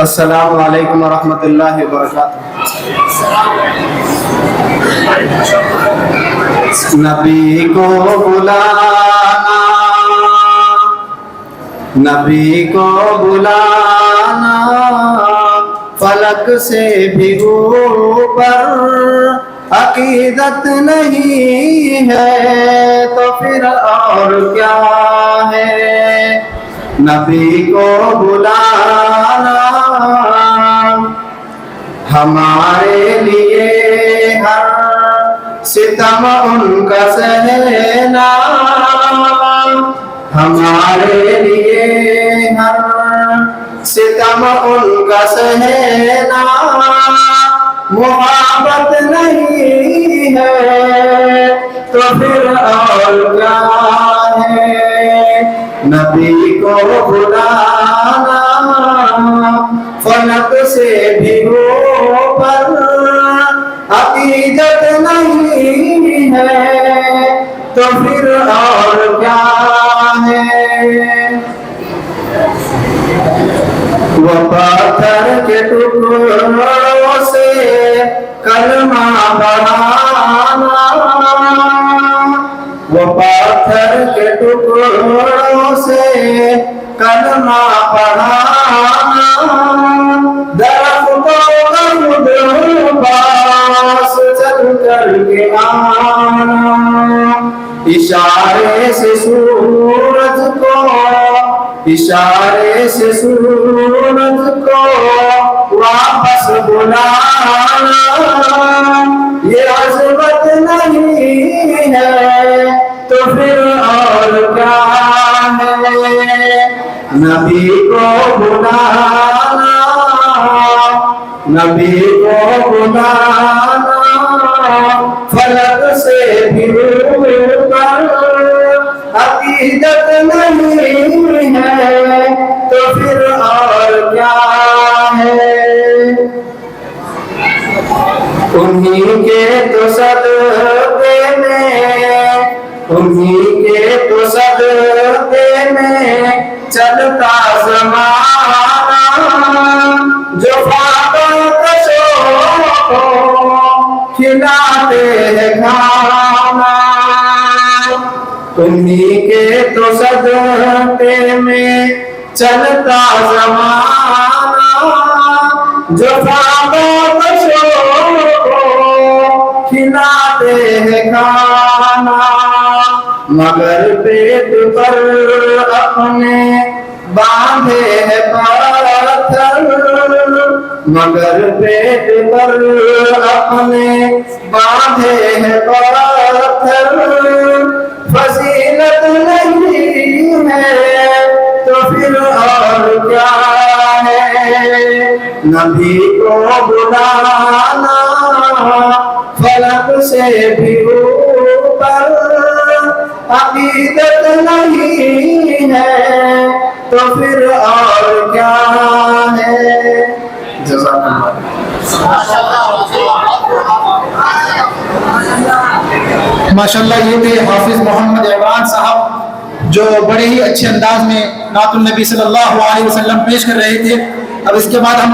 السلام علیکم ورحمۃ اللہ وبرکاتہ۔ نبی کو بلانا، نبی کو بلانا، فلک سے بھی اوپر عقیدت نہیں ہے تو پھر اور کیا ہے؟ نبی کو بلانا ہمارے لیے ہر ستم ان کا سہنا، ہمارے لیے ہر ستم ان کا سہنا، محبت نہیں ہے تو پھر اور کیا ہے؟ نبی کو بلانا فلک سے بھی اوپر عقیدت نہیں ہے تو پھر اور کیا ہے؟ وہ پتھر کے ٹکڑوں سے کلمہ پڑھانا، وہ پتھر کے ٹکڑوں سے کلمہ پڑھانا، درختوں کا خود پاس چل کر کے آنا، اشارے سے سورج کو، اشارے سے سورج کو واپس بلانا، یہ عظمت نہیں ہے تو پھر اور کیا ہے؟ نبی کو بلانا، نبی کو بلانا، فلک سے بھی اوپر عقیدت نہیں ہے تو پھر اور کیا ہے؟ انہی کے تو صدقے میں، انہی کے تو صدقے میں چلتا زمانہ، جو فاقشوں کو کھلاتے ہیں کھانا، انہی کے تو صدقے میں چلتا زمانہ، جو فاقشوں کو کھلاتے ہیں کھانا، مگر پیٹ پر اپنے باندھے ہیں پتھر، مگر پیٹ پر اپنے باندھے ہیں پتھر، فضیلت نہیں ہے تو پھر اور کیا ہے؟ نبی کو بلانا فلک سے بھی اوپر عقیدت نہیں ہے تو پھر اور کیا ہے؟ جزاک اللہ۔ ماشاءاللہ یہ تھے حافظ محمد ایوان صاحب جو بڑے ہی اچھے انداز میں نعت النبی صلی اللہ علیہ وسلم پیش کر رہے تھے۔ اب اس کے بعد ہم